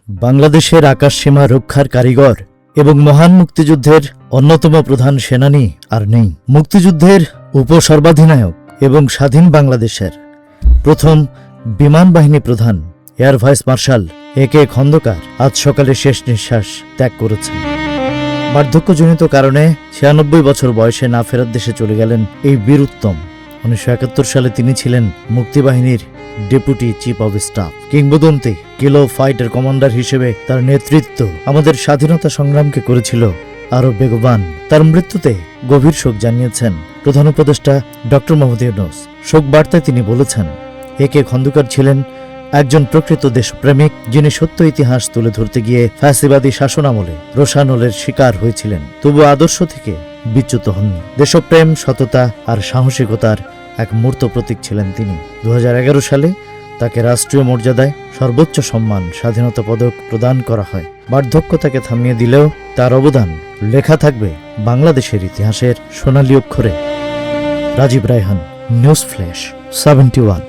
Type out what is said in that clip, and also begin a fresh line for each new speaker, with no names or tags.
বাংলাদেশের আকাশসীমা রক্ষার কারিগর এবং মহান মুক্তিযুদ্ধের অন্যতম প্রধান সেনানী আর নেই। মুক্তিযুদ্ধের উপসর্বাধিনায়ক এবং স্বাধীন বাংলাদেশের প্রথম বিমান বাহিনী প্রধান এয়ার ভাইস মার্শাল একে খন্দকার আজ সকালে শেষ নিঃশ্বাস ত্যাগ করেছেন। বার্ধক্যজনিত কারণে ৯৬ বছর বয়সে না ফেরার দেশে চলে গেলেন এই বীরুত্তম। ১৯৭১ সালে তিনি ছিলেন মুক্তিবাহিনীর ডেপুটি চিফ অব স্টাফ। কিংবদন্তি কিলো ফাইটার কমান্ডার হিসেবে তার নেতৃত্ব আমাদের স্বাধীনতা সংগ্রামকে করেছিল আরও বেগবান। তার মৃত্যুতে গভীর শোক জানিয়েছেন প্রধান উপদেষ্টা ডক্টর মোহাম্মদ ইউনূস। শোক বার্তায় তিনি বলেছেন, একে খন্দকার ছিলেন একজন প্রকৃত দেশপ্রেমিক, যিনি সত্য ইতিহাস তুলে ধরতে গিয়ে ফ্যাসিবাদী শাসনামলে রোষানলের শিকার হয়েছিলেন, তবু আদর্শ থেকে বিচ্যুত হননি। দেশপ্রেম, সততা আর সাহসিকতার এক মূর্ত প্রতীক ছিলেন তিনি। ২০১১ সালে তাকে রাষ্ট্রীয় মর্যাদায় সর্বোচ্চ সম্মান স্বাধীনতা পদক প্রদান করা হয়। বার্ধক্য তাকে থামিয়ে দিলেও তার অবদান লেখা থাকবে বাংলাদেশের ইতিহাসের সোনালী অক্ষরে। Rajib Raihan, news flash 71।